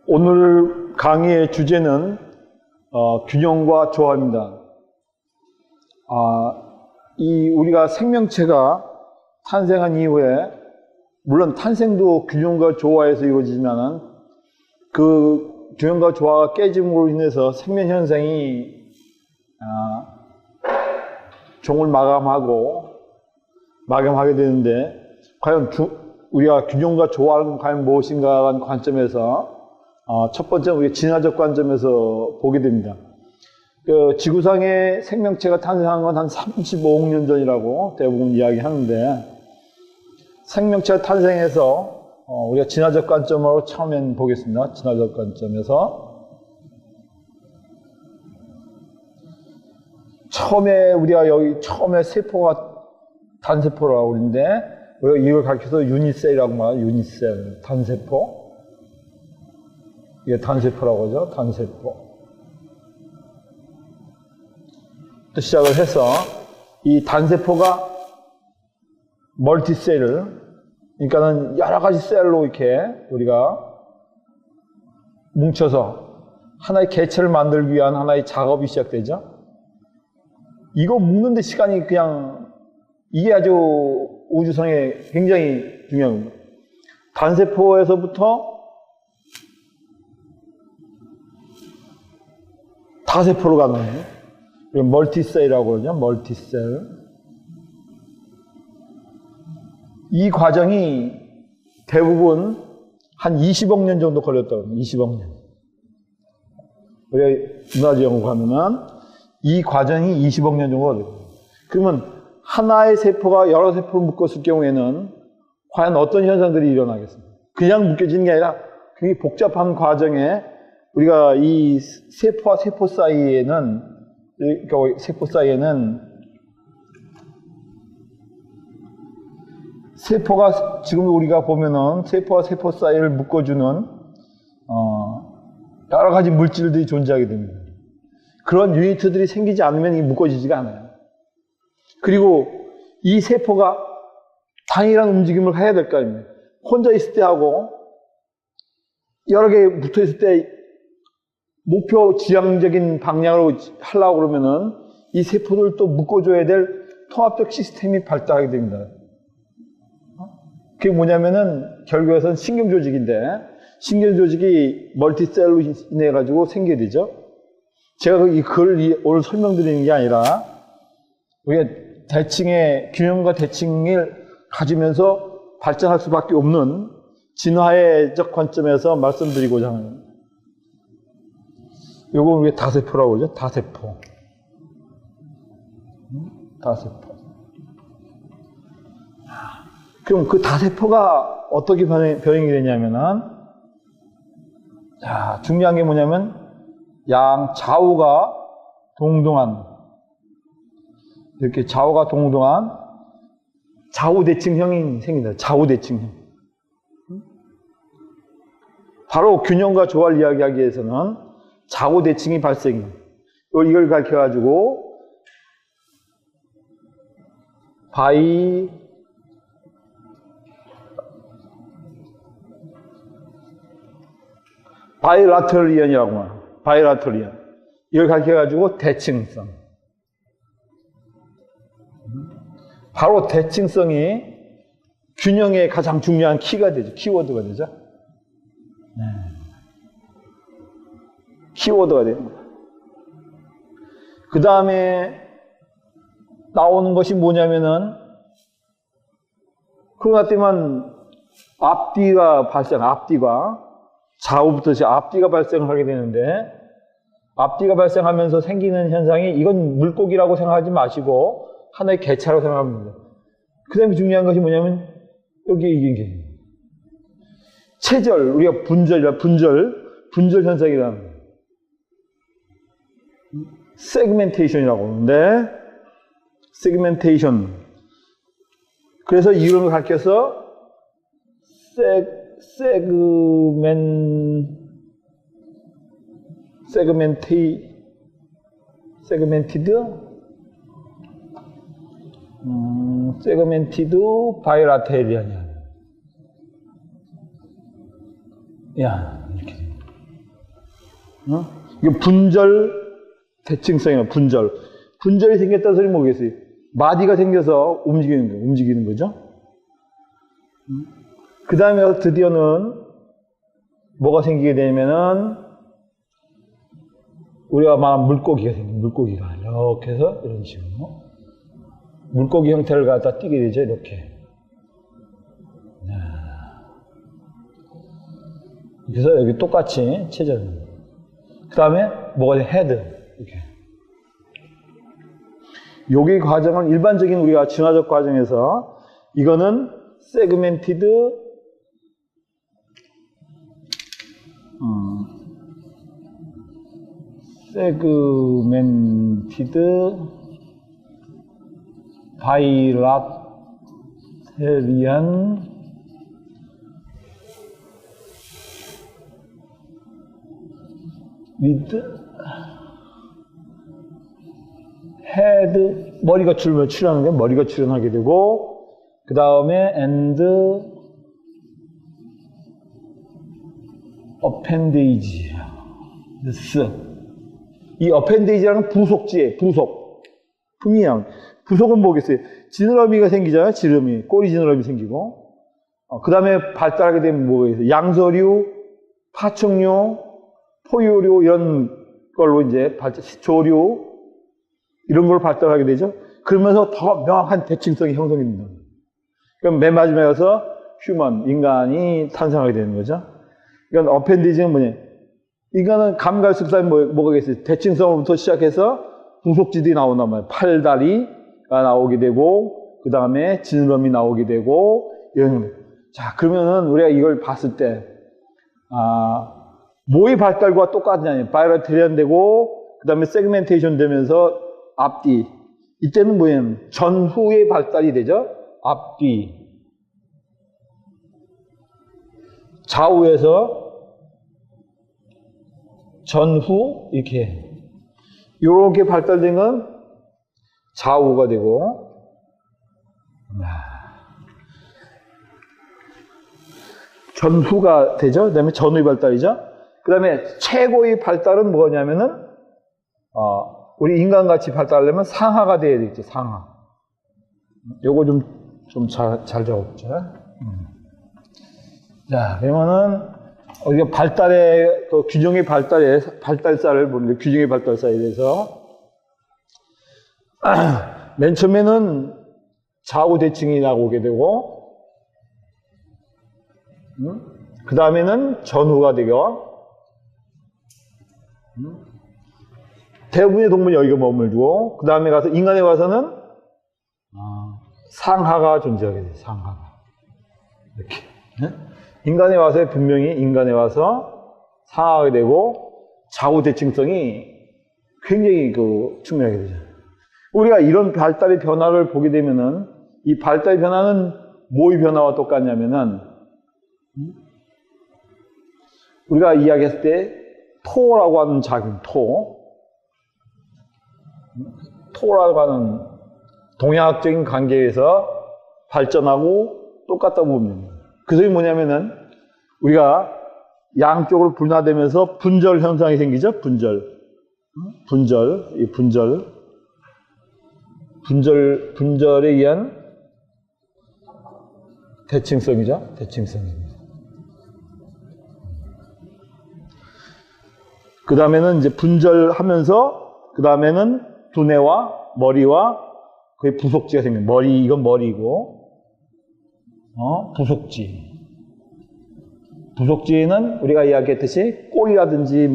오늘 강의의 주제는 균형과 조화입니다. 우리가 생명체가 탄생한 이후에 물론 탄생도 균형과 조화에서 이루어지지만 그 균형과 조화가 깨짐으로 인해서 생명 현상이 종을 마감하게 되는데 과연 우리가 균형과 조화는 과연 무엇인가 하는 관점에서 첫 번째 우리가 진화적 관점에서 보게 됩니다. 지구상의 생명체가 탄생한 건 한 35억 년 전이라고 대부분 이야기하는데 생명체가 탄생해서 우리가 진화적 관점으로 처음엔 보겠습니다. 진화적 관점에서 우리가 여기 처음에 세포가 단세포라고 그러는데 우리가 이걸 가르쳐서 유니셀이라고 말해요. 유니셀, 단세포. 이게 단세포라고 하죠. 단세포. 또 시작을 해서 이 단세포가 멀티셀을, 그러니까는 여러 가지 셀로 이렇게 우리가 뭉쳐서 하나의 개체를 만들기 위한 하나의 작업이 시작되죠. 이거 묶는데 시간이 그냥 이게 아주 우주성에 굉장히 중요한 겁니다. 단세포에서부터 다세포로 가는 거예요. 멀티셀이라고 그러죠. 멀티셀. 이 과정이 대부분 한 20억 년 정도 걸렸다고 합니다. 20억 년. 우리가 문화재 연구하면은 이 과정이 20억 년 정도 걸려요. 그러면 하나의 세포가 여러 세포를 묶었을 경우에는 과연 어떤 현상들이 일어나겠습니까? 그냥 묶여지는 게 아니라 굉장히 복잡한 과정에 우리가 이 세포와 세포 사이에는 세포가 지금 우리가 보면은 세포와 세포 사이를 묶어주는 여러 가지 물질들이 존재하게 됩니다. 그런 유니트들이 생기지 않으면 이 묶어지지가 않아요. 그리고 이 세포가 당일한 움직임을 해야 될 거 아닙니까? 혼자 있을 때 하고 여러 개 붙어 있을 때 목표 지향적인 방향으로 하려고 그러면은 이 세포들을 또 묶어줘야 될 통합적 시스템이 발달하게 됩니다. 그게 뭐냐면은 결국에서는 신경조직인데 신경조직이 멀티셀로 인해 가지고 생겨야 되죠. 제가 그걸 오늘 설명드리는 게 아니라 우리가 대칭의 균형과 대칭을 가지면서 발전할 수밖에 없는 진화의적 관점에서 말씀드리고자 합니다. 요건 우리가 다세포라고 그러죠. 다세포. 다세포. 그럼 그 다세포가 어떻게 변형이 되냐면은, 중요한 게 뭐냐면, 좌우가 동등한, 이렇게 좌우가 동등한 좌우대칭형이 생긴다. 좌우대칭형. 바로 균형과 조화를 이야기하기 위해서는 좌우대칭이 발생해요. 이걸 가르쳐가지고, 바이라터리언이라고 말해요. 바이라터리언. 이걸 가르쳐가지고 대칭성. 바로 대칭성이 균형의 가장 중요한 키가 되죠. 키워드가 되죠. 네. 키워드가 됩니다. 그 다음에 나오는 것이 뭐냐면은, 그러나 때만 앞뒤가 좌우부터 앞뒤가 발생하게 되는데, 앞뒤가 발생하면서 생기는 현상이 이건 물고기라고 생각하지 마시고 하나의 개체라고 생각합니다. 그 다음에 중요한 것이 뭐냐면 여기 이게 체절, 우리가 분절 현상이라는 거예요. 세그멘테이션이라고 하는데 세그멘테이션. 그래서 이런 걸 가르쳐서 세그멘티드 바이라테리안이야. 이렇게. 이게 분절 대칭성이에요. 분절이 생겼다는 소리 뭐겠어요? 마디가 생겨서 움직이는 거죠. 그 다음에 드디어는 뭐가 생기게 되면은 우리가 말한 물고기가 생깁니다. 물고기가 이렇게 해서 이런 식으로 물고기 형태를 갖다 띄게 되죠. 이렇게. 그래서 여기 똑같이 체전. 그 다음에 뭐가 돼? 헤드. 이렇게. 여기 과정은 일반적인 우리가 진화적 과정에서 이거는 세그멘티드 바이라테리안 위드 헤드 머리가 출현하는 게 머리가 출현하게 되고 그 다음에 엔드 어펜데이지 이 어펜데이지라는 부속지에 부속 분명 부속은 뭐겠어요? 지느러미가 생기잖아요. 지느러미 꼬리 지느러미 생기고 그 다음에 발달하게 되면 뭐겠어요? 양서류, 파충류, 포유류 이런 걸로 이제 조류 이런 걸 발달하게 되죠. 그러면서 더 명확한 대칭성이 형성이 된다. 그럼 맨 마지막에 가서 휴먼, 인간이 탄생하게 되는 거죠. 이건 어펜디지는 뭐냐? 인간은 감갈습사에 뭐가겠어요? 대칭성으로부터 시작해서 부속지들이 나온단 말이에요. 팔다리가 나오게 되고, 그 다음에 지느러미 나오게 되고, 이런 거. 자, 그러면은 우리가 이걸 봤을 때, 모의 발달과 똑같냐? 바이러트리안 되고, 그 다음에 세그멘테이션 되면서 앞뒤. 이때는 뭐냐면 전후의 발달이 되죠. 앞뒤. 좌우에서 전후 이렇게 발달된 건 좌우가 되고 전후가 되죠. 그 다음에 전후의 발달이죠. 그 다음에 최고의 발달은 뭐냐면은 우리 인간같이 발달하려면 상하가 돼야 되겠죠. 상하. 요거 좀 잘 적었죠. 자, 그러면은 우리가 발달의 그 균형의 발달사를 보는데 균형의 발달사에 대해서 맨 처음에는 좌우 대칭이 나오게 되고 그 다음에는 전후가 되고 대부분의 동물이 여기가 머물고 그 다음에 가서 인간에 와서는 상하가 존재하게 돼요. 상하가 이렇게 인간에 와서 분명히 인간에 와서 상하게 되고 좌우 대칭성이 굉장히 측면하게 되죠. 우리가 이런 발달의 변화를 보게 되면은 이 발달의 변화는 뭐의 변화와 똑같냐면은 우리가 이야기했을 때 토라고 하는 작용, 토라고 하는 동양학적인 관계에서 발전하고 똑같다고 봅니다. 그 소리 뭐냐면은 우리가 양쪽으로 분화되면서 분절 현상이 생기죠. 분절에 의한 대칭성이죠. 대칭성입니다. 그 다음에는 이제 분절하면서 그 다음에는 두뇌와 머리와 그의 부속지가 생깁니다. 이건 머리고 부속지는 우리가 이야기했듯이 꼬리라든지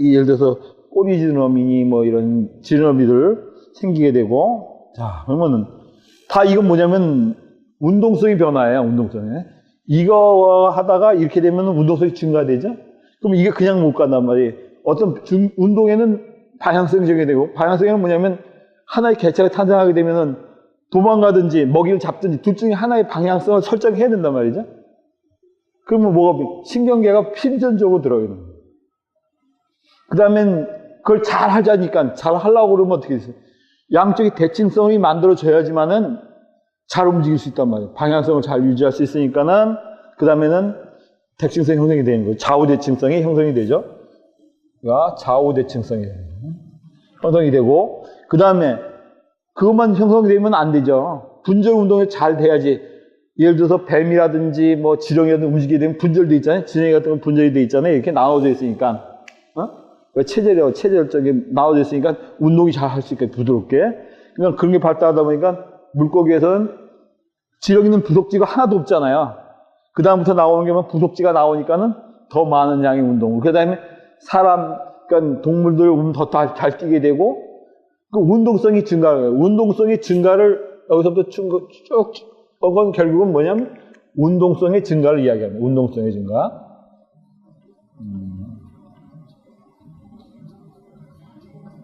예를 들어서 꼬리 지느러미니 이런 지느러미들 생기게 되고 자, 그러면은 다 이건 뭐냐면 운동성이 변화예요. 운동성이. 이거 하다가 이렇게 되면 운동성이 증가되죠. 그럼 이게 그냥 못 간단 말이에요. 어떤 운동에는 방향성이 정해되고 방향성에는 뭐냐면 하나의 개체가 탄생하게 되면은 도망가든지 먹이를 잡든지 둘 중에 하나의 방향성을 설정해야 된단 말이죠. 그러면 신경계가 필전적으로 들어가게 됩니다. 그 다음엔 그걸 잘 하자니까 잘 하려고 그러면 어떻게 되세요? 양쪽의 대칭성이 만들어져야지만은 잘 움직일 수 있단 말이에요. 방향성을 잘 유지할 수 있으니까는 그 다음에는 대칭성이 형성이 되는 거예요. 좌우 대칭성이 형성이 되죠. 좌우대칭성이 형성이 되고, 그 다음에 그것만 형성이 되면 안 되죠. 분절 운동이 잘 돼야지. 예를 들어서 뱀이라든지 뭐 지렁이라든지 움직이게 되면 분절돼 있잖아요. 지렁이 같은 건 분절이 돼 있잖아요. 이렇게 나눠져 있으니까. 체절적인 나눠져 있으니까 운동이 잘 할 수 있게 부드럽게. 그러니까 그런 게 발달하다 보니까 물고기에서는 지렁이는 부속지가 하나도 없잖아요. 그 다음부터 나오는 게 뭐 부속지가 나오니까는 더 많은 양의 운동. 그 다음에 사람, 그러니까 동물들 오면 더 잘 뛰게 되고, 그 운동성이 증가하는 거예요. 운동성의 증가를 여기서부터 쭉, 그건 결국은 뭐냐면 운동성의 증가를 이야기합니다. 운동성의 증가.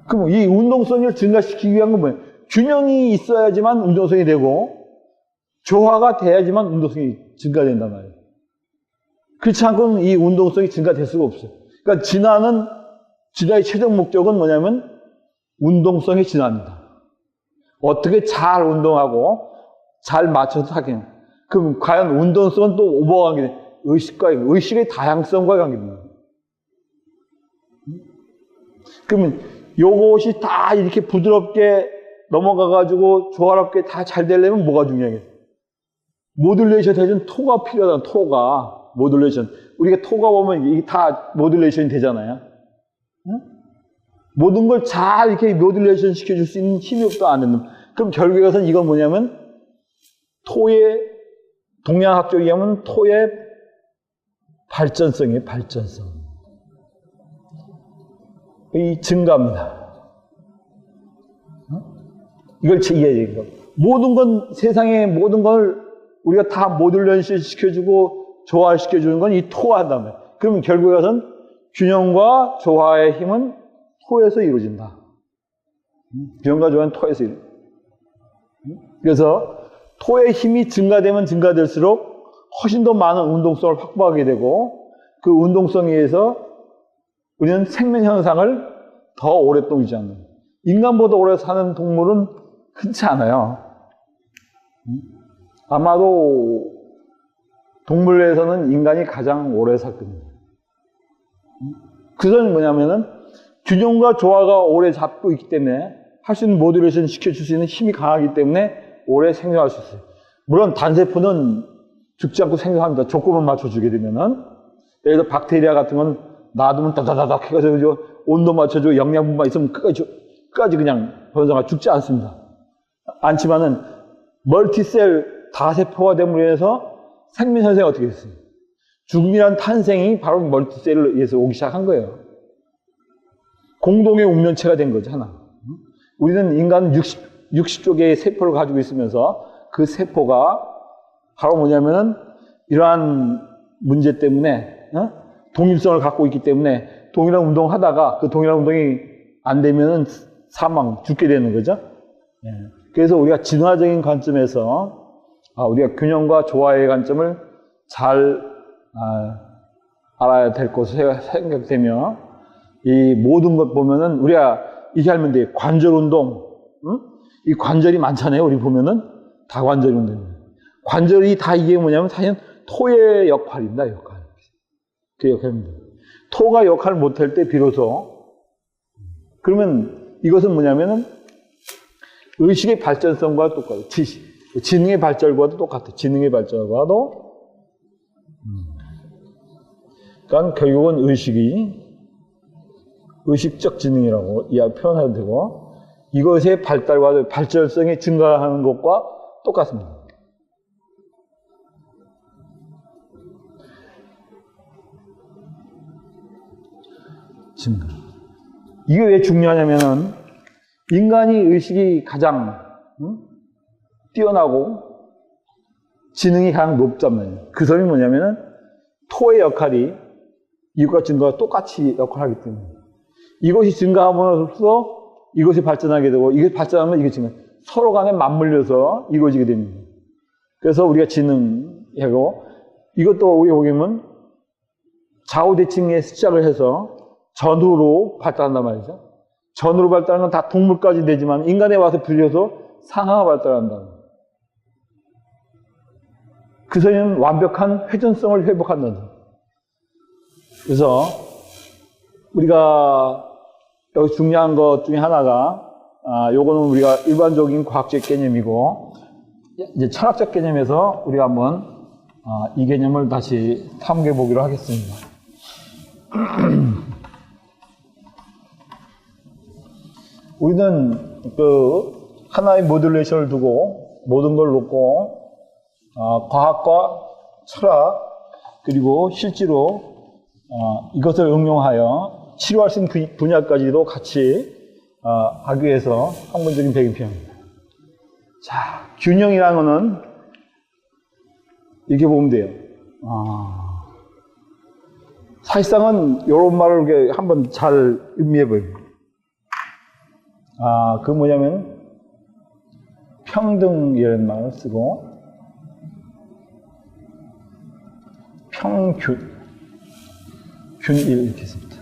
그럼 이 운동성을 증가시키기 위한 건 뭐예요? 균형이 있어야지만 운동성이 되고, 조화가 돼야지만 운동성이 증가된단 말이에요. 그렇지 않고는 이 운동성이 증가될 수가 없어요. 그러니까 진화의 최종 목적은 뭐냐면 운동성의 진화입니다. 어떻게 잘 운동하고 잘 맞춰서 하긴. 그럼 과연 운동성은 또 뭐가 관계돼? 의식의 다양성과 관계됩니다. 그러면 요것이 다 이렇게 부드럽게 넘어가가지고 조화롭게 다 잘 되려면 뭐가 중요하겠어요? 모듈레이션 해준 토가 필요하다. 토가. 모듈레이션. 우리가 토가 보면 이게 다 모듈레이션이 되잖아요. 응? 모든 걸 잘 이렇게 모듈레이션 시켜줄 수 있는 힘이 없다 안 된다. 그럼 결국에는 이건 뭐냐면 토의, 동양학적으로 얘기하면 토의 발전성이에요. 발전성. 이 증가입니다. 이걸 이해해야 돼요. 모든 건, 세상의 모든 걸 우리가 다 모듈레이션 시켜주고 조화시켜주는 건 이 토가 한단 말이에요. 그러면 결국에는 균형과 조화의 힘은 토에서 이루어진다. 균형과 조화는 토에서 이루어진다. 그래서 토의 힘이 증가되면 증가될수록 훨씬 더 많은 운동성을 확보하게 되고, 그 운동성에 의해서 우리는 생명 현상을 더 오랫동안 유지하는 거예요. 인간보다 오래 사는 동물은 흔치 않아요. 아마도 동물에서는 인간이 가장 오래 살 겁니다. 그것은 뭐냐면은 균형과 조화가 오래 잡고 있기 때문에 할 수 있는 모듈레이션 시켜줄 수 있는 힘이 강하기 때문에 오래 생존할 수 있어요. 물론 단세포는 죽지 않고 생존합니다. 조건만 맞춰주게 되면은. 예를 들어 박테리아 같은 건 놔두면 다다다닥 해가지고 온도 맞춰주고 영양분만 있으면 끝까지 그냥 번성하고 죽지 않습니다. 않지만은 멀티셀 다세포가 됨으로 인해서 생명 현상이 어떻게 됐어요? 죽음이란 탄생이 바로 멀티셀을 의해서 오기 시작한 거예요. 공동의 운명체가 된 거죠, 하나. 우리는 인간은 60조 개의 세포를 가지고 있으면서 그 세포가 바로 뭐냐면은 이러한 문제 때문에 독립성을 갖고 있기 때문에 동일한 운동을 하다가 그 동일한 운동이 안 되면은 죽게 되는 거죠. 그래서 우리가 진화적인 관점에서 우리가 균형과 조화의 관점을 잘 알아야 될 것으로 생각되며, 이 모든 것 보면은 우리가 이렇게 하면 돼요. 관절 운동, 이 관절이 많잖아요. 우리 보면은 다 관절 운동입니다. 관절이 다 이게 뭐냐면 사실 토의 역할입니다. 역할. 그 역할입니다. 토가 역할을 못할 때 비로소, 그러면 이것은 뭐냐면은 의식의 발전성과 똑같아요. 지능의 발전과도 똑같아요. 지능의 발전과도. 그러니까 결국은 의식적 지능이라고 표현해도 되고, 이것의 발달과 발전성이 증가하는 것과 똑같습니다. 증가. 이게 왜 중요하냐면은 인간이 의식이 가장 뛰어나고 지능이 가장 높단 말이에요. 그 소리는 뭐냐면은 토의 역할이 이것과 증가와 똑같이 역할을 하기 때문에 이것이 증가함으로써 이것이 발전하게 되고, 이것이 발전하면 이게 증가, 서로 간에 맞물려서 이루어지게 됩니다. 그래서 우리가 지능하고, 이것도 우리가 보면 좌우대칭에 시작을 해서 전후로 발달한단 말이죠. 전후로 발달하는 건 다 동물까지 되지만 인간에 와서 불려서 상하가 발달한다. 그 소리는 완벽한 회전성을 회복한다는. 그래서 우리가 여기 중요한 것 중에 하나가, 요거는 우리가 일반적인 과학적 개념이고, 이제 철학적 개념에서 우리가 한번, 이 개념을 다시 탐구해 보기로 하겠습니다. 우리는 하나의 모듈레이션을 두고 모든 걸 놓고, 과학과 철학, 그리고 실제로, 이것을 응용하여 치료할 수 있는 분야까지도 같이, 하기 위해서 학문적인 배경표현입니다. 자, 균형이라는 거는 이렇게 보면 돼요. 사실상은 이런 말을 이렇게 한번 잘 의미해 보여요. 그 뭐냐면 평등이라는 말을 쓰고 평균, 균일 이렇게 씁니다.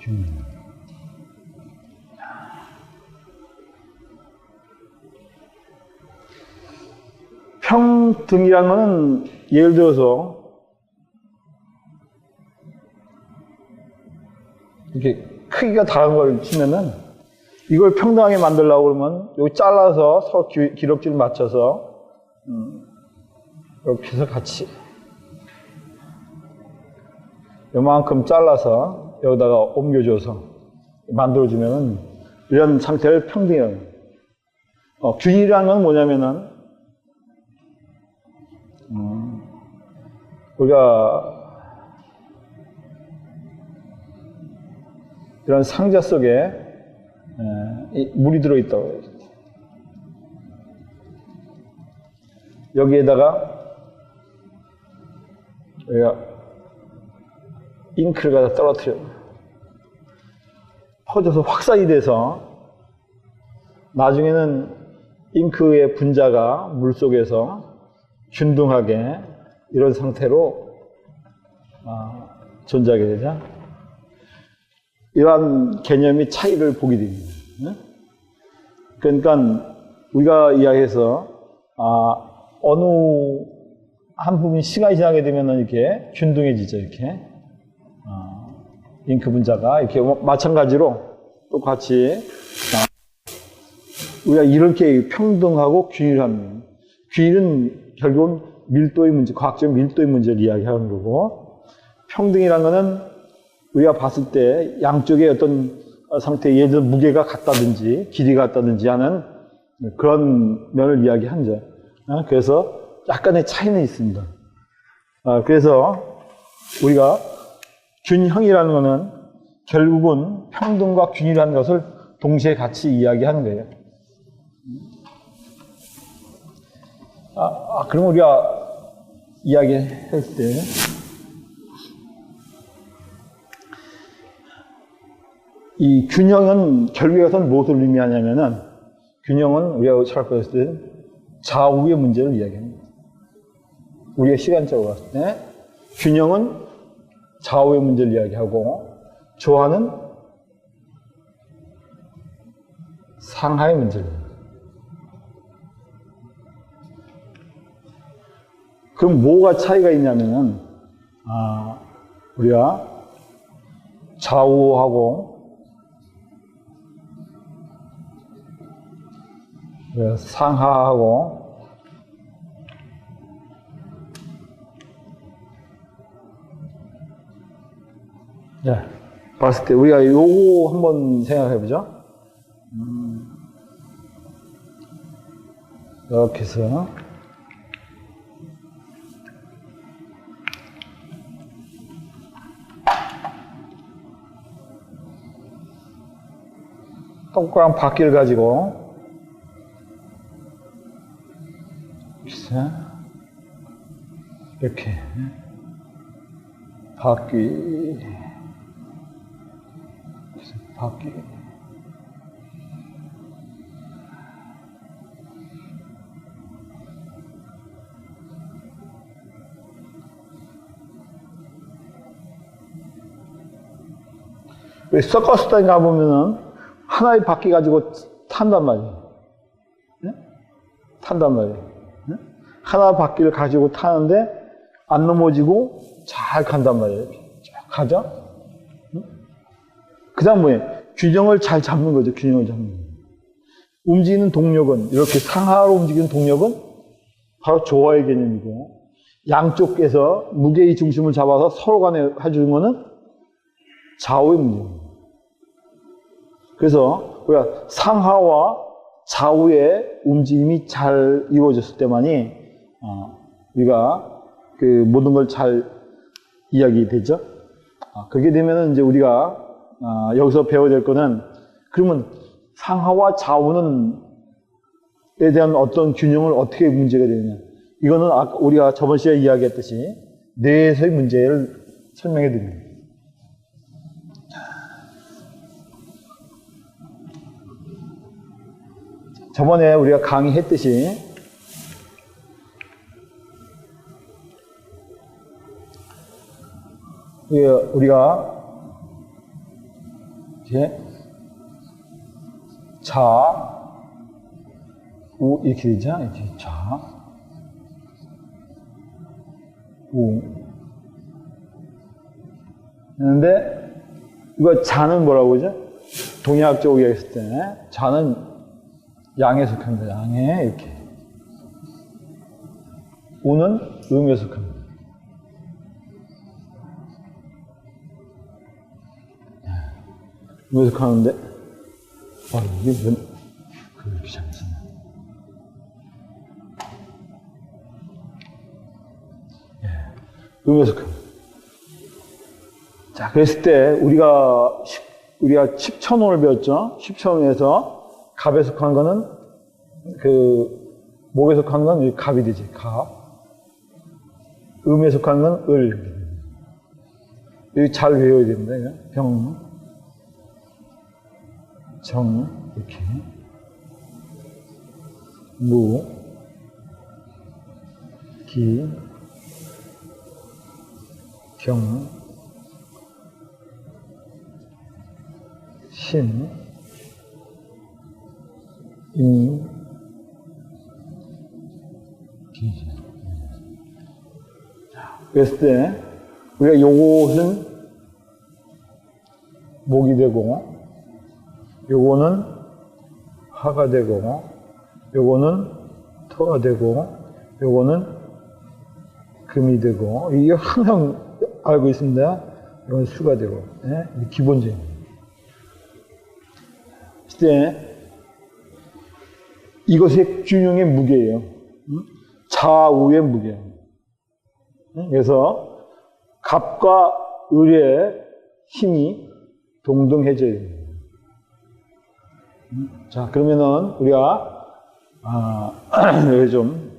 균일. 평등이라는 거는 예를 들어서 이렇게 크기가 다른 걸 치면은 이걸 평등하게 만들려고 그러면 여기 잘라서 서로 기럭지를 맞춰서 이렇게 해서 같이 요만큼 잘라서 여기다가 옮겨줘서 만들어주면은 이런 상태를 평등이라는 거예요. 균일이라는 건 뭐냐면은 우리가 이런 상자 속에 물이 들어있다고 해요. 여기에다가 우리가 잉크를 갖다 떨어뜨려요. 퍼져서 확산이 돼서 나중에는 잉크의 분자가 물 속에서 균등하게 이런 상태로 존재하게 되죠. 이러한 개념이 차이를 보게 됩니다. 그러니까 우리가 이야기해서 어느 한 부분이 시간이 지나게 되면 이렇게 균등해지죠. 이렇게 잉크 분자가 이렇게 마찬가지로 똑같이 우리가 이렇게 평등하고 균일한 균일은 결국은 밀도의 문제, 과학적 밀도의 문제를 이야기하는 거고, 평등이라는 것은 우리가 봤을 때 양쪽의 어떤 상태, 예를 들어 무게가 같다든지 길이가 같다든지 하는 그런 면을 이야기한 점. 그래서 약간의 차이는 있습니다. 그래서 우리가 균형이라는 것은 결국은 평등과 균이라는 것을 동시에 같이 이야기하는 거예요. 그럼 우리가 이야기할 때 이 균형은 결국에서는 무엇을 의미하냐면은 균형은 우리가 철학에서 때 좌우의 문제를 이야기합니다. 우리가 시간적으로 봤을 때 균형은 좌우의 문제를 이야기하고 조화는 상하의 문제를 이야기합니다. 그럼 뭐가 차이가 있냐면은 우리가 좌우하고 상하하고 봤을 때 우리가 요거 한번 생각해 보죠. 이렇게 해서 동그란 바퀴를 가지고 이렇게 바퀴 왜 서커스 단 가보면은 하나의 바퀴 가지고 탄단 말이에요. 네? 탄단 말이에요. 네? 하나 바퀴를 가지고 타는데 안 넘어지고 잘 간단 말이에요. 쫙 가죠? 그 다음 뭐예요? 균형을 잘 잡는 거죠. 균형을 잡는 거예요. 움직이는 동력은, 이렇게 상하로 움직이는 동력은 바로 조화의 개념이고, 양쪽에서 무게의 중심을 잡아서 서로 간에 해주는 거는 좌우의 문제입니다. 그래서 우리가 상하와 좌우의 움직임이 잘 이루어졌을 때만이 우리가 그 모든 걸 잘 이야기되죠. 그렇게 되면은 이제 우리가 여기서 배워야 될 거는, 그러면 상하와 좌우는 에 대한 어떤 균형을 어떻게 문제가 되느냐. 이거는 아까 우리가 저번 시간에 이야기했듯이 뇌에서의 문제를 설명해 드립니다. 저번에 우리가 강의했듯이 우리가 이제 자, 우 이렇게 되죠? 이렇게 자, 우. 그런데 이거 자는 뭐라고 그러죠? 동의학적으로 얘기했을 때 자는 양에 속합니다. 양에 이렇게. 우는 음에 속합니다. 음에 속하는데 이게 왜 그렇게 잘못했나? 음에 속합니다. 자, 그랬을 때 우리가 10천원을 배웠죠? 10천원에서 갑에 속한 거는 목에 속한 건 갑이 되지. 갑. 음에 속한 건 을. 여기 잘 외워야 됩니다. 이거. 병, 정, 이렇게. 무, 기, 경, 신, 인, 기. 그랬을 때, 우리가 요것은 목이 되고, 요거는 화가 되고, 요거는 토가 되고, 요거는 금이 되고, 이게 항상 알고 있습니다. 이건 수가 되고, 네? 기본적입니다. 그때 이것의 균형의 무게예요. 좌우의 무게. 그래서 갑과 을의 힘이 동등해져야 됩니다. 자, 그러면은 우리가 여기 좀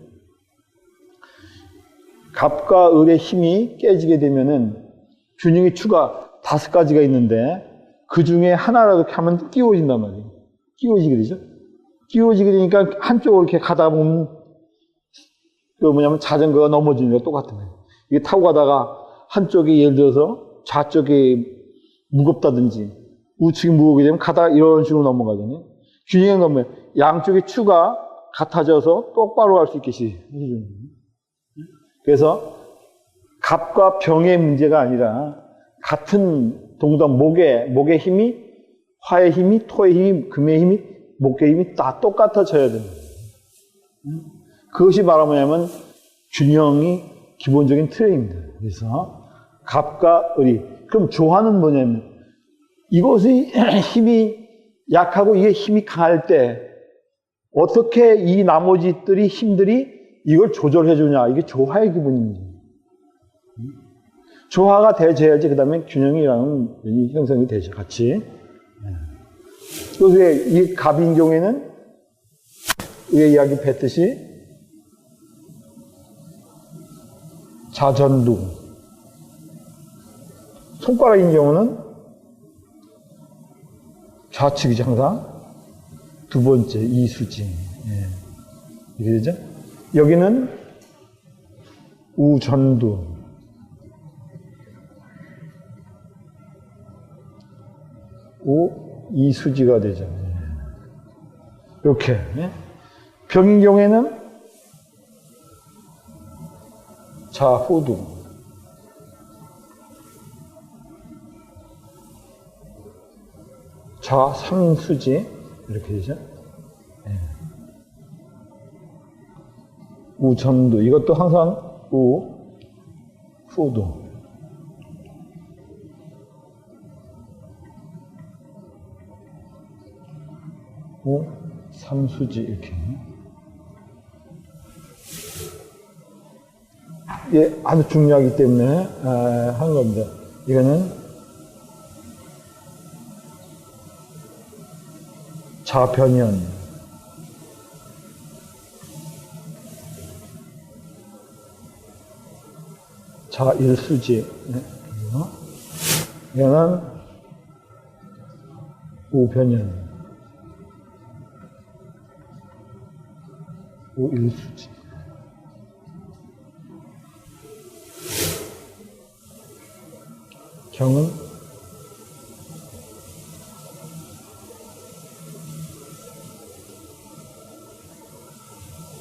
갑과 을의 힘이 깨지게 되면은 균형의 추가 5가지가 있는데 그 중에 하나라도 이렇게 하면 끼워진단 말이에요. 끼워지게 되죠. 끼워지게 되니까 한쪽으로 이렇게 가다 보면 자전거가 넘어지는 거 똑같은 거예요. 이게 타고 가다가 한쪽이 예를 들어서 좌쪽이 무겁다든지 우측이 무겁게 되면 가다가 이런 식으로 넘어가잖아요. 균형의 건 뭐예요? 양쪽의 추가 같아져서 똑바로 갈 수 있게 해주는 거예요. 그래서 갑과 병의 문제가 아니라 같은 동당 목의 힘이 화의 힘이 토의 힘이 금의 힘이 목의 힘이 다 똑같아져야 됩니다. 그것이 바로 뭐냐면 균형이 기본적인 틀입니다. 그래서 갑과 을이 그럼 조화는 뭐냐면 이것의 힘이 약하고 이게 힘이 강할 때 어떻게 이 나머지들이 힘들이 이걸 조절해 주냐. 이게 조화의 기본입니다. 조화가 돼야지 그 다음에 균형이라는 형성이 되죠. 같이. 그래서 이 갑인 경우에는 우리가 이야기 뵀듯이 자전두. 손가락인 경우는 좌측이죠, 항상. 두 번째, 이수지. 이게 되죠? 여기는 우전두. 이수지가 되죠. 이렇게. 병인 경우에는 좌후두. 좌상수지. 이렇게 되죠. 네. 우전두. 이것도 항상 후두. 삼수지. 이렇게. 예, 아주 중요하기 때문에 하는 겁니다. 이거는 좌변연, 좌일수지. 이거는 우변연, 우일수지. 경은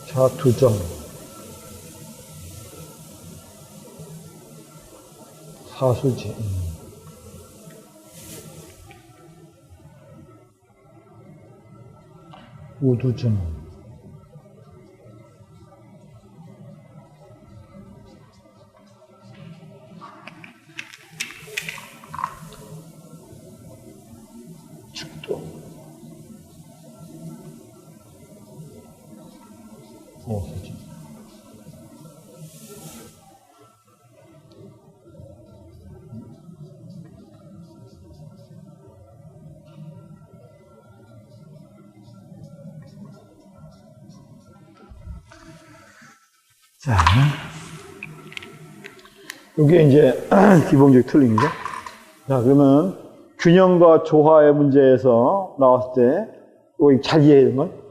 좌두정, 사수지. 우두정, 축도, 오수지. 자, 이게 이제 기본적 틀림이죠. 자, 그러면 균형과 조화의 문제에서 나왔을 때, 이거 잘 이해해야 되는 건,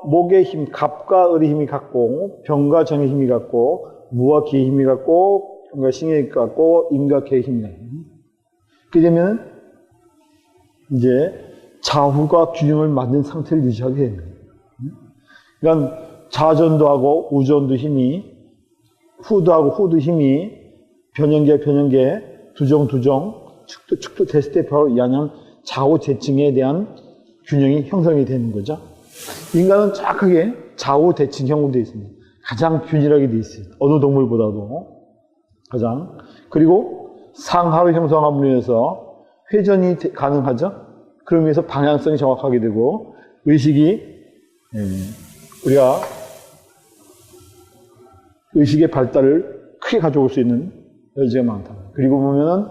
목의 힘, 갑과 을의 힘이 같고, 병과 정의 힘이 같고, 무와 기의 힘이 같고, 병과 신의 힘이 같고, 임과 개의 힘이 같고. 그렇게 되면, 이제 좌우가 균형을 맞는 상태를 유지하게 되는 거예요. 그러니까, 좌전도하고 우전도 힘이, 후두하고 후두 힘이 변형계, 두정, 축도 됐을 때 바로 이하는 좌우 대칭에 대한 균형이 형성이 되는 거죠. 인간은 정확하게 좌우 대칭형으로 되어 있습니다. 가장 균일하게 되어 있어요. 어느 동물보다도 가장. 그리고 상하로 형성함으로 인해서 회전이 가능하죠. 그러면서 위해서 방향성이 정확하게 되고 의식이 우리가 의식의 발달을 크게 가져올 수 있는 여지가 많다. 그리고 보면은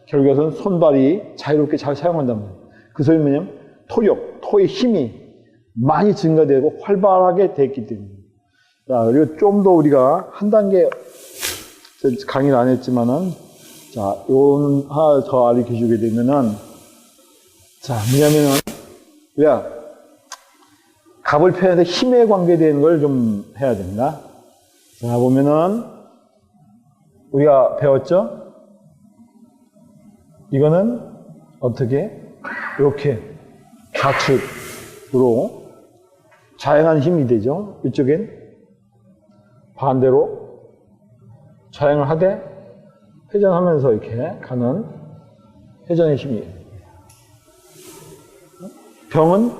결국에는 손발이 자유롭게 잘 사용한단 말이에요. 그 소리는 뭐냐면 토의 힘이 많이 증가되고 활발하게 됐기 때문에. 자, 그리고 좀 더 우리가 한 단계 강의를 안 했지만은, 자, 요건 하나 더 알려 주게 되면은, 자, 뭐냐면은, 우리가 갑을 표현할 때 힘에 관계되는 걸 좀 해야 됩니다. 자, 보면은, 우리가 배웠죠? 이거는 어떻게? 이렇게 좌측으로 자행한 힘이 되죠. 이쪽엔 반대로 자행을 하되 회전하면서 이렇게 가는 회전의 힘이에요. 병은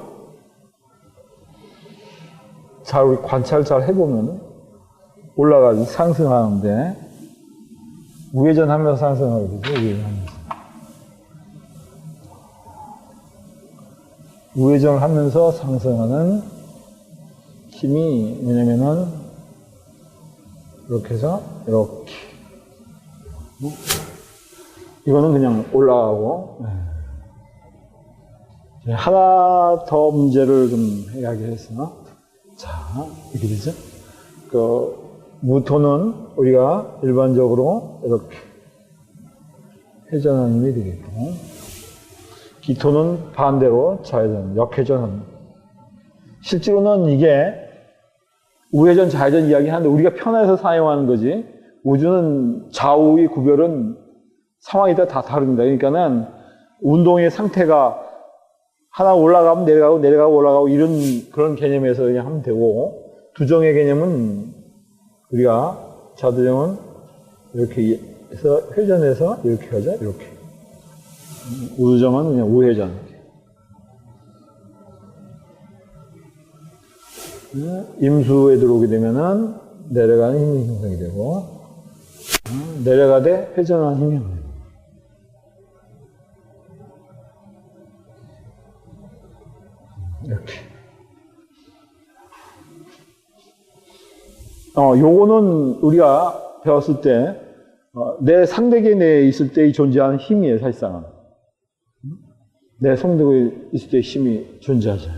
잘 우리 관찰 잘 해보면 올라가서 상승하는데 우회전하면서 상승하게 되죠. 우회전을 하면서 상승하는 힘이 뭐냐면은 이렇게 해서 이렇게 이거는 그냥 올라가고 하나 더 문제를 좀 이야기해서 자 이렇게 되죠. 그 무토는 우리가 일반적으로 이렇게 회전하는 힘이 되겠고 기토는 반대로 좌회전, 역회전합니다. 실제로는 이게 우회전, 좌회전 이야기하는데 우리가 편해서 사용하는 거지 우주는 좌우의 구별은 상황에 따라 다 다릅니다. 그러니까는 운동의 상태가 하나 올라가면 내려가고 올라가고 이런 그런 개념에서 그냥 하면 되고 두정의 개념은 우리가 자도정은 이렇게 해서 회전해서 이렇게 가자, 이렇게. 우주정은 그냥 우회전. 임수에 들어오게 되면은 내려가는 힘이 형성이 되고, 내려가되 회전하는 힘이 형성이 되고. 이렇게. 요거는 우리가 배웠을 때, 내 상대계 내에 있을 때 존재하는 힘이에요, 사실상은. 내 상대계에 있을 때 힘이 존재하죠.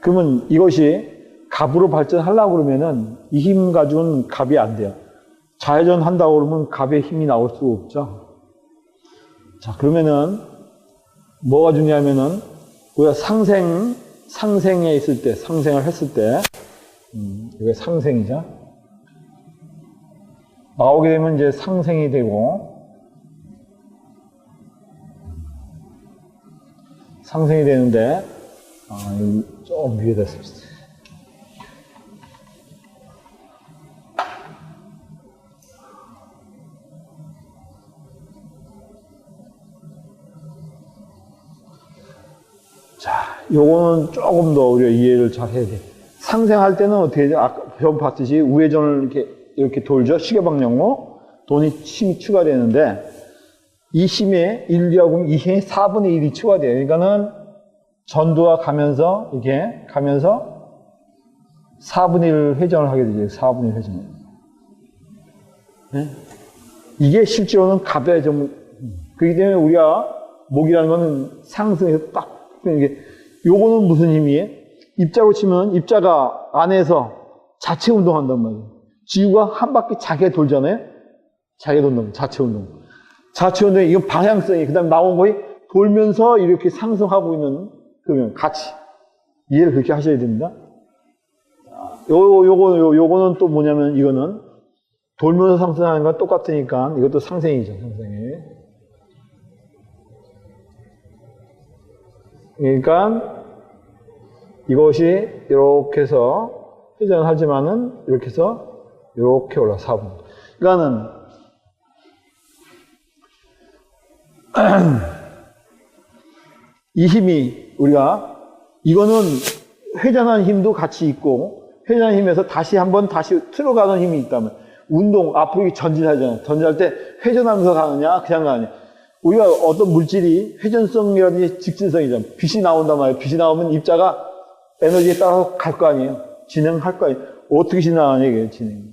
그러면 이것이 갑으로 발전하려고 그러면은 이 힘 가지고는 갑이 안 돼요. 좌회전 한다고 그러면 갑의 힘이 나올 수가 없죠. 자, 그러면은 뭐가 중요하면은 우리가 상생에 있을 때, 상생을 했을 때, 이게 상생이죠. 나오게 되면 이제 상생이 되고, 상생이 되는데, 좀 위에다 씁시다. 자, 요거는 조금 더 우리가 이해를 잘 해야 돼. 상생할 때는 어떻게 되죠? 아까 처음 봤듯이 우회전을 이렇게 돌죠? 시계방향으로. 힘이 추가되는데, 이 힘에 1하고 이 힘이 4분의 1이 추가돼요. 그러니까는 전두가 가면서, 이렇게 가면서 4분의 1 회전을 하게 되죠. 4분의 1 회전. 네? 이게 실제로는 갑의 그렇기 때문에 우리가 목이라는 거는 상승해서 딱, 이게, 요거는 무슨 힘이에요? 입자로 치면 입자가 안에서 자체 운동한단 말이에요. 지구가 한 바퀴 자기가 돌잖아요? 자기가 돈다고, 자체 운동. 자체 운동이, 이건 방향성이, 그 다음에 나온 거에 돌면서 이렇게 상승하고 있는, 그러면 같이. 이해를 그렇게 하셔야 됩니다. 요거는 또 뭐냐면, 이거는 돌면서 상승하는 건 똑같으니까, 이것도 상생이죠, 상생이. 그러니까, 이것이 이렇게 해서 회전하지만은, 이렇게 해서, 이렇게 올라, 4분. 그러니까는, 이 힘이 우리가 이거는 회전하는 힘도 같이 있고 회전하는 힘에서 다시 들어가는 힘이 있다면 운동 앞으로 전진하잖아요. 전진할 때 회전하면서 가느냐 그냥 가느냐. 우리가 어떤 물질이 회전성이라든지 직진성이잖아요. 빛이 나온단 말이에요. 빛이 나오면 입자가 에너지에 따라서 갈 거 아니에요. 진행할 거 아니에요. 어떻게 진행하냐 이게 진행.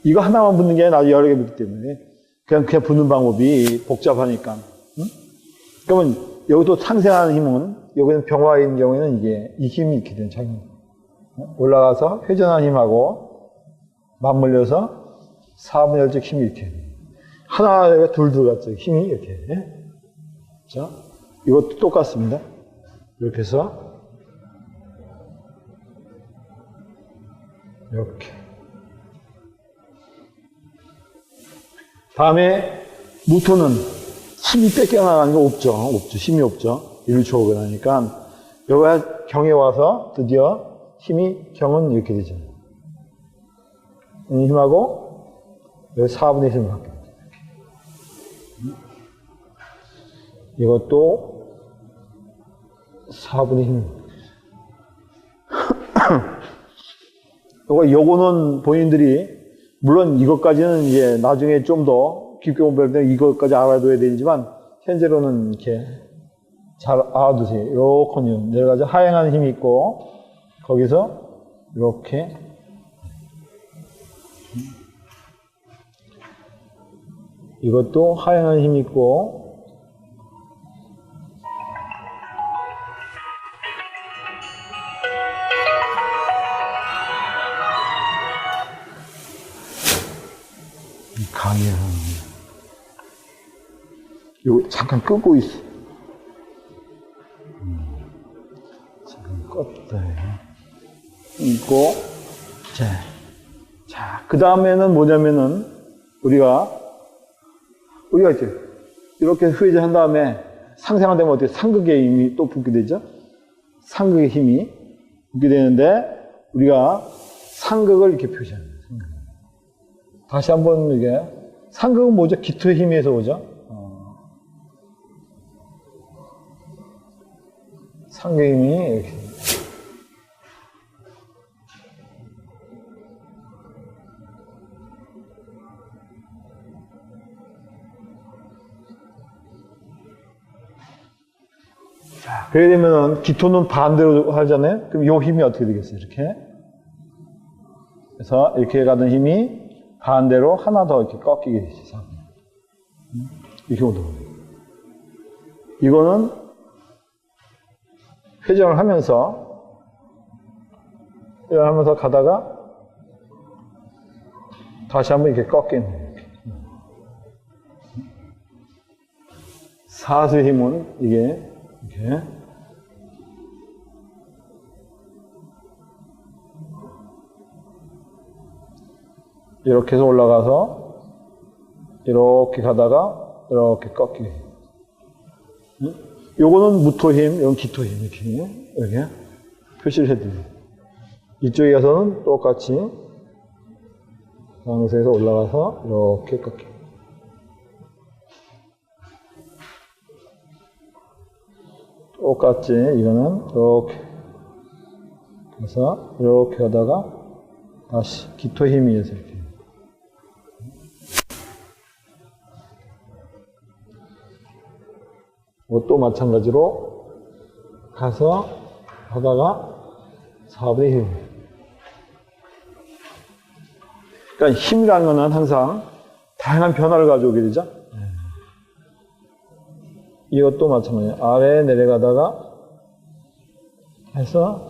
이거 하나만 붙는 게 아니라 나도 여러 개 붙기 때문에 그냥 붙는 방법이 복잡하니까. 그러면 여기도 상생하는 힘은 여기는 병화에 있는 경우에는 이게 이 힘이 있게 되는 작용. 올라가서 회전하는 힘하고 맞물려서 4분의 1적 힘이 이렇게 하나가 둘 들어갔죠. 힘이 이렇게. 자, 이것도 똑같습니다. 이렇게 해서 이렇게. 다음에 무토는 힘이 뺏겨나가는 거 없죠. 힘이 없죠. 1초 오게 나니까 여기가 경에 와서 드디어 경은 이렇게 되죠. 이 힘하고 여기 4분의 1을 갖게 되죠. 이것도 4분의 1. 요거는 본인들이 물론 이것까지는 이제 나중에 좀 더 깊게 공부할 때 이것까지 알아둬야 되지만 현재로는 이렇게 잘 알아두세요. 이렇게 내려가서 하행하는 힘이 있고 거기서 이렇게 이것도 하행하는 힘이 있고 강의하는 이거 잠깐 끄고 있어. 잠깐 껐다. 있고 자, 그 다음에는 뭐냐면은 우리가 이제 이렇게 회전한 다음에 상생한 되면 어떻게 상극의 힘이 또 붙게 되죠? 상극의 힘이 붙게 되는데 우리가 상극을 이렇게 표시합니다. 상극. 다시 한번 이게 상극은 뭐죠? 기토의 힘에서 오죠. 상극의 힘이 이렇게. 자, 그렇게 되면은 기토는 반대로 하잖아요. 그럼 이 힘이 어떻게 되겠어요? 이렇게. 그래서 이렇게 가던 힘이 반대로 하나 더 이렇게 꺾이게 되죠. 이렇게 오는 거예요. 이거는 회전을 하면서 가다가 다시 한번 이렇게 꺾이는 거예요. 사수의 힘은 이게 이렇게 이렇게 해서 올라가서 이렇게 가다가 이렇게 꺾이게. 요거는 무토힘, 이건 기토힘 이렇게 표시를 해드려요. 이쪽에 가서는 똑같이 방에서 올라가서 이렇게 꺾이게. 똑같이 이거는 이렇게 해서 이렇게 가다가 다시 기토의 힘에 의해서 이렇게. 또 마찬가지로 가서 하다가 4분의 힘. 그러니까 힘이라는 것은 항상 다양한 변화를 가져오게 되죠. 이것도 마찬가지예요. 아래에 내려가다가 해서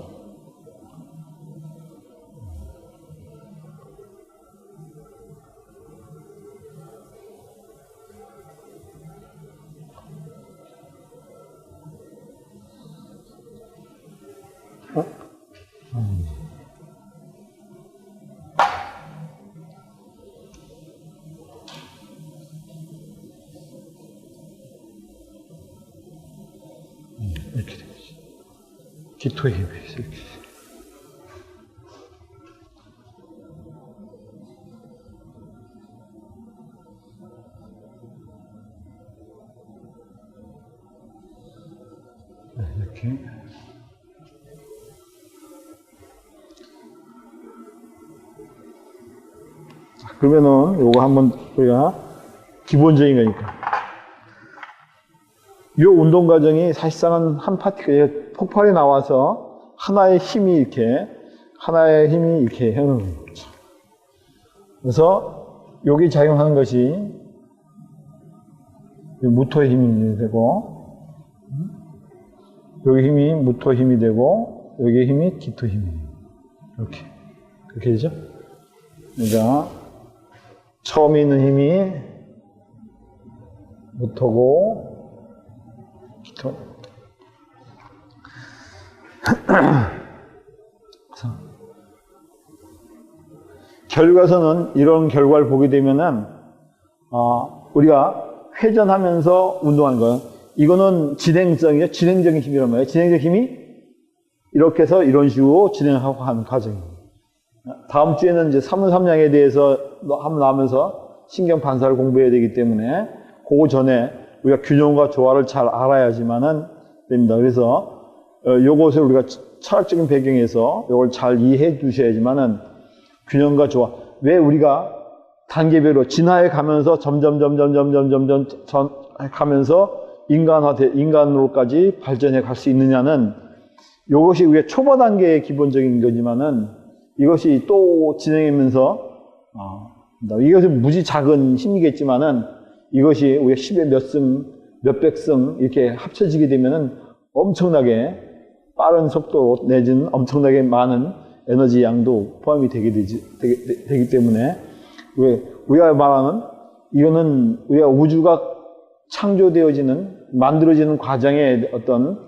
이렇게 되겠지. 기토의 힘이 이렇게. 이렇게. 자, 그러면은 요거 한번 우리가 기본적인 거니까. 이 운동 과정이 사실상은 한 파티클이 폭발이 나와서 하나의 힘이 이렇게 해놓은 거죠. 그래서 여기 작용하는 것이 무토의 힘이 되고, 여기 힘이 무토 힘이 되고, 여기 힘이 기토 힘이 이렇게 되죠. 그러니까 처음에 있는 힘이 무토고 기토. 결과서는 이런 결과를 보게 되면은 우리가 회전하면서 운동하는 거예요. 이거는 진행성이에요. 진행적인 힘이란 말이에요. 진행적 힘이 이렇게 해서 이런 식으로 진행하고 하는 과정입니다. 다음 주에는 이제 사문삼량에 대해서 한번 나오면서 신경 반사를 공부해야 되기 때문에 그거 전에 우리가 균형과 조화를 잘 알아야지만은 됩니다. 그래서 요것을 우리가 철학적인 배경에서 요걸 잘 이해해 두셔야지만은 균형과 조화. 왜 우리가 단계별로 진화해 가면서 점점 가면서 인간으로까지 발전해 갈 수 있느냐는 이것이 우리가 초보 단계의 기본적인 거지만은 이것이 또 진행하면서 이것은 무지 작은 힘이겠지만은 이것이 우리가 10의 몇 승, 몇백 승 이렇게 합쳐지게 되면은 엄청나게 빠른 속도로 내지는 엄청나게 많은 에너지 양도 포함이 되기 때문에 우리가 말하는 이거는 우리가 우주가 창조되어지는 만들어지는 과정의 어떤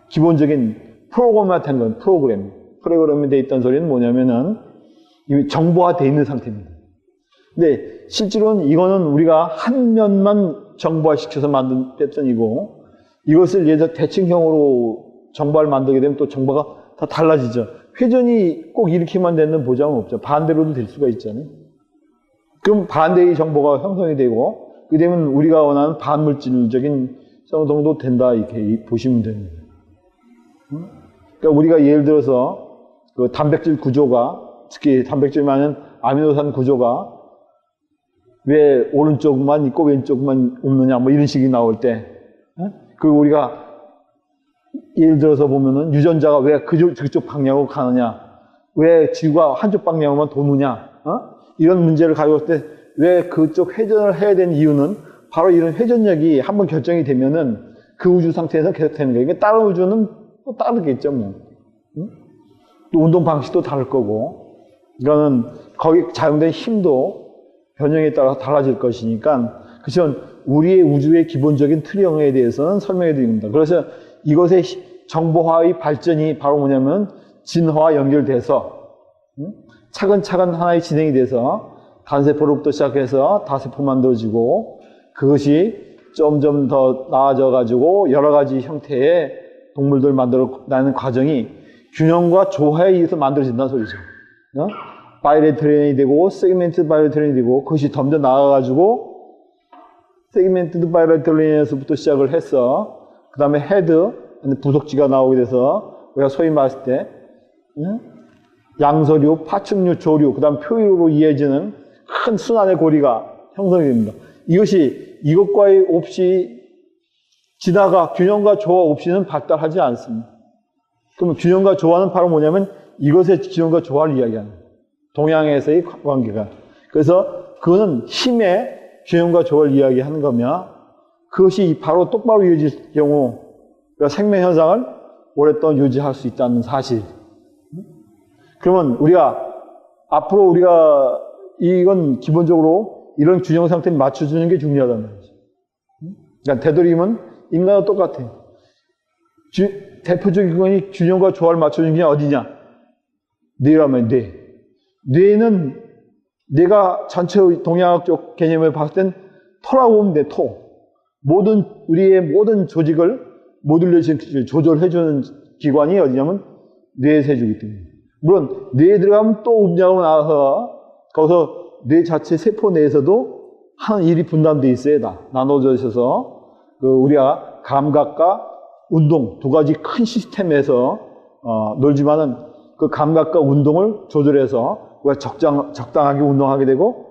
기본적인 프로그램화된 건 프로그램이 되어 있다는 소리는 뭐냐면은 이미 정보화되어 있는 상태입니다. 근데 실제로는 이거는 우리가 한 면만 정보화시켜서 만든 패턴이고 이것을 예를 들어 대칭형으로 정보화를 만들게 되면 또 정보가 다 달라지죠. 회전이 꼭 이렇게만 되는 보장은 없죠. 반대로도 될 수가 있잖아요. 그럼 반대의 정보가 형성이 되고, 그게 되면 우리가 원하는 반물질적인 형성도 된다, 이렇게 보시면 됩니다. 그러니까 우리가 예를 들어서 그 단백질 구조가, 특히 단백질 많은 아미노산 구조가 왜 오른쪽만 있고 왼쪽만 없느냐, 뭐 이런 식이 나올 때, 그 우리가 예를 들어서 보면은 유전자가 왜 그쪽 방향으로 가느냐, 왜 지구가 한쪽 방향으로만 도느냐, 이런 문제를 가져올 때 왜 그쪽 회전을 해야 되는 이유는 바로 이런 회전력이 한번 결정이 되면은 그 우주 상태에서 계속 되는 거예요. 그러니까 다른 우주는 또 다르겠죠, 뭐. 또 운동 방식도 다를 거고, 이거는 거기 작용된 힘도 변형에 따라서 달라질 것이니까, 그렇지만 우리의 우주의 기본적인 틀형에 대해서는 설명해 드립니다. 그래서 이것의 정보화의 발전이 바로 뭐냐면 진화와 연결돼서 차근차근 하나의 진행이 돼서 단세포로부터 시작해서 다세포 만들어지고, 그것이 점점 더 나아져 가지고 여러 가지 형태의 동물들 만들어내는 과정이 균형과 조화에 의해서 만들어진다는 소리죠. 바이레트런이 되고 세그멘트 바이레트런이 되고, 그것이 점점 나아가지고 세그멘트 바이레트런에서부터 시작을 해서 그 다음에 헤드, 부속지가 나오게 돼서 우리가 소위 말했을 때 양서류, 파충류, 조류, 그 다음 표류로 이어지는 큰 순환의 고리가 형성이 됩니다. 이것이 이것과의 없이 진화가 균형과 조화 없이는 발달하지 않습니다. 그러면 균형과 조화는 바로 뭐냐면 이것의 균형과 조화를 이야기하는 거예요. 동양에서의 관계가. 그래서 그거는 힘의 균형과 조화를 이야기하는 거며, 그것이 바로 똑바로 이어질 경우 그러니까 생명 현상을 오랫동안 유지할 수 있다는 사실. 그러면 앞으로 우리가 이건 기본적으로 이런 균형 상태를 맞춰주는 게 중요하다는 거죠. 그러니까 되도록이면 인간과 똑같아요. 대표적인 건이 균형과 조화를 맞춰주는 게 어디냐? 뇌라면 뇌. 뇌는 뇌가 전체 동양학적 개념을 봤을 땐 토라고 보면 돼, 토. 우리의 모든 조직을 모듈레이션 조절해주는 기관이 어디냐면 뇌에서 해주기 때문에. 물론 뇌에 들어가면 또 움직이고 나서 거기서 뇌 자체 세포 내에서도 한 일이 분담되어 있어야 나눠져 있어서 우리가 감각과 운동 두 가지 큰 시스템에서 놀지만은 그 감각과 운동을 조절해서 우리가 적당하게 운동하게 되고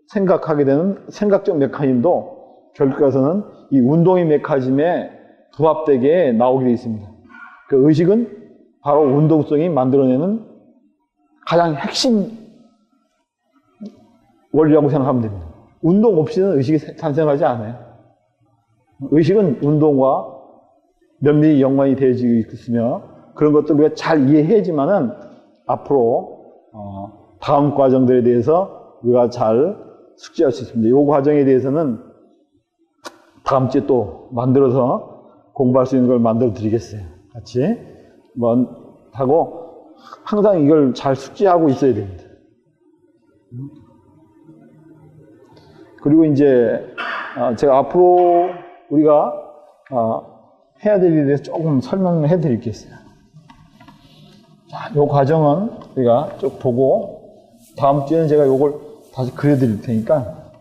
생각하게 되는 생각적 메커니즘도 결국에서는 이 운동의 메커니즘에 부합되게 나오게 되어 있습니다. 그 의식은 바로 운동성이 만들어내는 가장 핵심 원리라고 생각하면 됩니다. 운동 없이는 의식이 탄생하지 않아요. 의식은 운동과 면밀히 연관이 되어지고 있으며 그런 것들을 우리가 잘 이해해야지만은 앞으로 다음 과정들에 대해서 우리가 잘 숙지할 수 있습니다. 이 과정에 대해서는 다음 주에 또 만들어서 공부할 수 있는 걸 만들어 드리겠어요. 같이 하고 항상 이걸 잘 숙지하고 있어야 됩니다. 그리고 이제 제가 앞으로 우리가 해야 될 일에 대해서 조금 설명을 해 드리겠어요. 자, 이 과정은 우리가 쭉 보고 다음 주에는 제가 이걸 다시 그려 드릴 테니까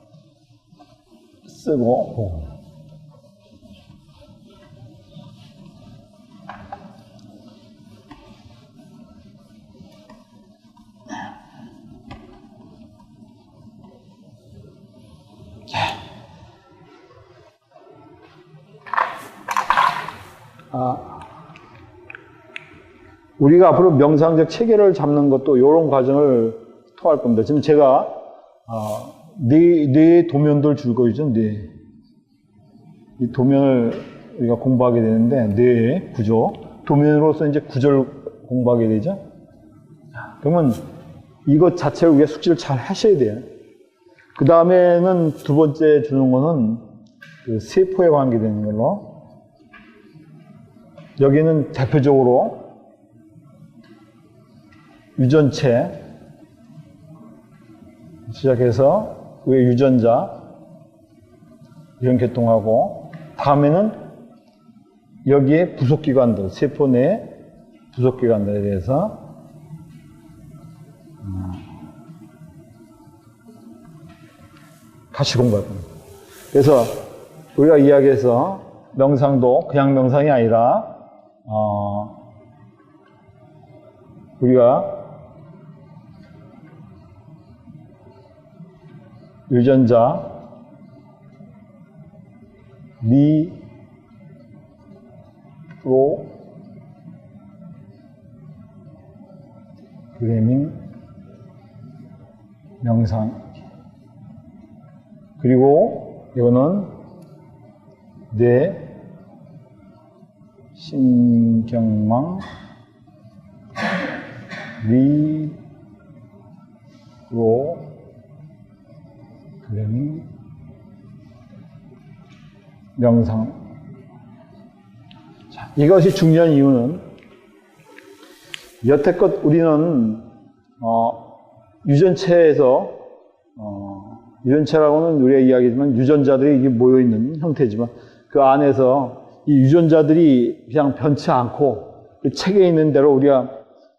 쓰고 보고. 우리가 앞으로 명상적 체계를 잡는 것도 이런 과정을 통할 겁니다. 지금 제가 뇌의 도면들 줄 거죠. 이 도면을 우리가 공부하게 되는데 뇌의 구조, 도면으로서 이제 구조를 공부하게 되죠. 그러면 이것 자체를 우리가 숙지를 잘 하셔야 돼요. 그 다음에는 두 번째 주는 거는 그 세포에 관계되는 걸로. 여기는 대표적으로 유전체 시작해서 위에 유전자 이런 계통하고 다음에는 여기에 부속기관들 세포 내 부속기관들에 대해서 같이 공부할 겁니다. 그래서 우리가 이야기해서 명상도 그냥 명상이 아니라 우리가 유전자 리프로그래밍 명상, 그리고 이거는 뇌 신경망 리프로그래밍 명상. 자, 이것이 중요한 이유는 여태껏 우리는 유전체에서 유전체라고는 우리가 이야기하지만 유전자들이 이게 모여있는 형태지만 그 안에서 이 유전자들이 그냥 변치 않고 그 책에 있는 대로 우리가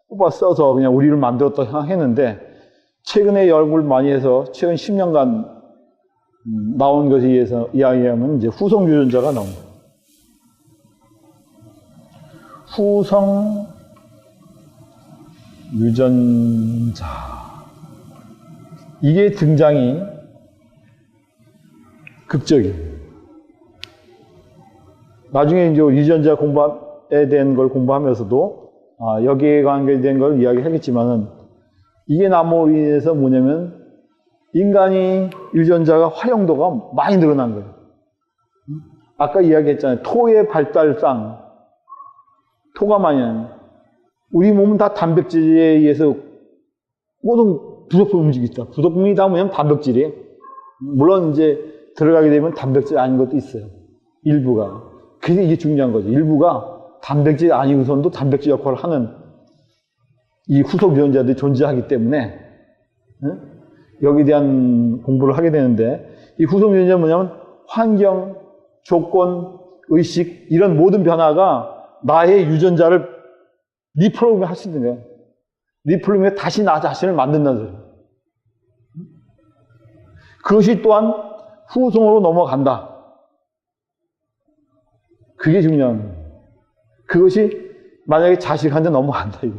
뽑아 써서 그냥 우리를 만들었다 했는데, 최근에 연구를 많이 해서 최근 10년간 나온 것에 의해서 이야기하면 이제 후성 유전자가 나옵니다. 후성 유전자. 이게 등장이 극적이에요. 나중에 이제 유전자 공부에 대한 걸 공부하면서도 여기에 관계된 걸 이야기하겠지만은, 이게 남으로 인해서 뭐냐면 인간이 유전자가 활용도가 많이 늘어난 거예요. 아까 이야기했잖아요. 토의 발달상, 토가 많이 나요. 우리 몸은 다 단백질에 의해서 모든 부속품 움직이죠. 부속품이 다 뭐냐면 단백질이에요. 물론 이제 들어가게 되면 단백질 아닌 것도 있어요. 일부가. 그게 이게 중요한 거죠. 일부가 단백질 아니고선도 단백질 역할을 하는 이 후속 유전자들이 존재하기 때문에 여기에 대한 공부를 하게 되는데, 이 후속 유전자는 뭐냐면 환경, 조건, 의식, 이런 모든 변화가 나의 유전자를 리프로그램 할 수 있는 거예요. 리프로그램에 다시 나 자신을 만든다는 소리예요. 그것이 또한 후성으로 넘어간다. 그게 중요한 거예요. 그것이 만약에 자식한테 넘어간다, 이게.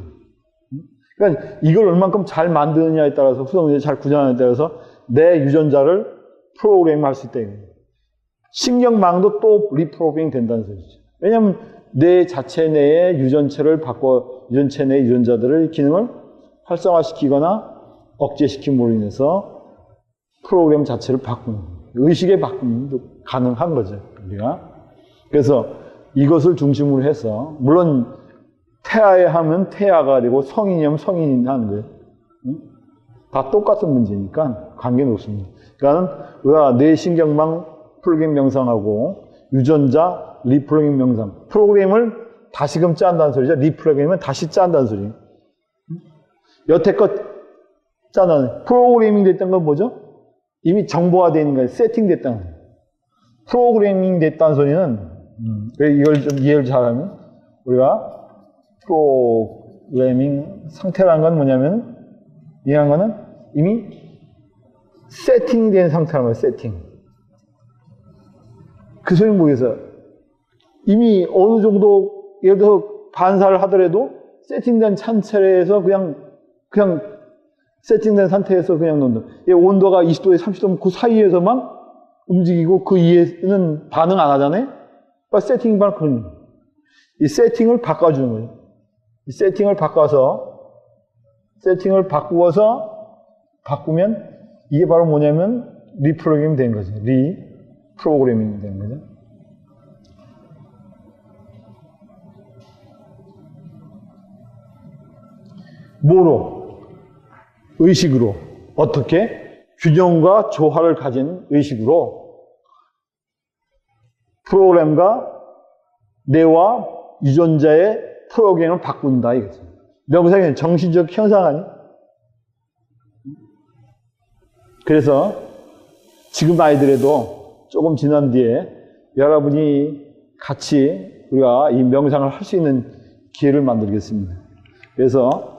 그러니까 이걸 얼만큼 잘 만드느냐에 따라서, 후성을 잘 구현하느냐에 따라서 내 유전자를 프로그램 할 수 있다, 이거예요. 신경망도 또 리프로그램 된다는 소리죠. 왜냐하면 뇌 자체 내의 유전체를 유전체 내 유전자들의 기능을 활성화시키거나 억제시킴으로 인해서 프로그램 자체를 바꾸는, 의식의 바꿈도 가능한 거죠, 우리가. 그래서 이것을 중심으로 해서, 물론 태아에 하면 태아가 되고 성인이면 성인이 하는 거예요. 다 똑같은 문제니까 관계는 없습니다. 그러니까 우리가 뇌신경망 프로그램 명상하고 유전자 리프로그램 명상, 프로그램을 다시금 짠다는 소리죠. 리프로그램은 다시 짠다는 소리예요. 여태껏 짠다는, 프로그래밍 됐던 건 뭐죠? 이미 정보화되어 있는 거예요. 세팅됐다는 거예요. 프로그래밍 됐다는 소리는, 이걸 좀 이해를 잘하면, 우리가 프로그래밍 상태라는 건 뭐냐면, 이해한 거는 이미 세팅된 상태라는 거예요. 세팅. 그 소리는 뭐겠어요? 이미 어느 정도, 예를 들어 반사를 하더라도 세팅된 찬체에서 그냥 세팅된 상태에서 그냥 놓는다. 온도가 20도에 30도면 그 사이에서만 움직이고 그 이해는 반응 안 하잖아요? 그러니까 세팅 반응. 이 세팅을 바꿔주는 거예요. 이 세팅을 바꾸면 이게 바로 뭐냐면 리프로그래밍이 된 거죠. 리프로그래밍이 된 거죠. 뭐로? 의식으로. 어떻게? 균형과 조화를 가진 의식으로 프로그램과 뇌와 유전자의 프로그램을 바꾼다, 이거죠. 명상은 정신적 현상 아니? 그래서 지금 아이들에도 조금 지난 뒤에 여러분이 같이 우리가 이 명상을 할 수 있는 기회를 만들겠습니다. 그래서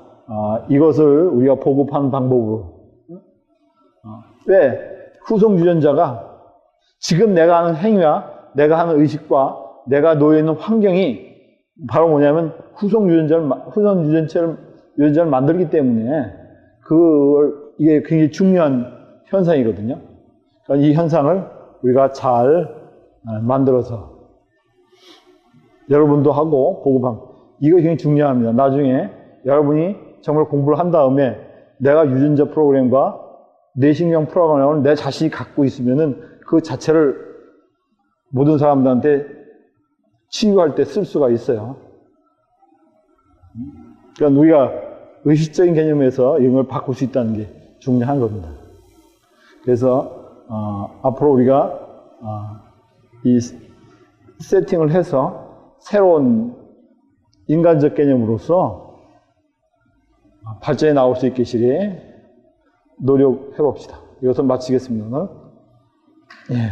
이것을 우리가 보급하는 방법으로, 왜? 후속 유전자가 지금 내가 하는 행위와 내가 하는 의식과 내가 놓여 있는 환경이 바로 뭐냐면 후속 유전자를 만들기 때문에 이게 굉장히 중요한 현상이거든요. 그러니까 이 현상을 우리가 잘 만들어서 여러분도 하고 보고하면 이거 굉장히 중요합니다. 나중에 여러분이 정말 공부를 한 다음에 내가 유전자 프로그램과 뇌신경 프로그램을 내 자신이 갖고 있으면은 그 자체를 모든 사람들한테 치유할 때 쓸 수가 있어요. 그러니까 우리가 의식적인 개념에서 이런 걸 바꿀 수 있다는 게 중요한 겁니다. 그래서 앞으로 우리가 이 세팅을 해서 새로운 인간적 개념으로서 발전해 나올 수 있기를 노력해 봅시다. 이것을 마치겠습니다. 오늘. 예.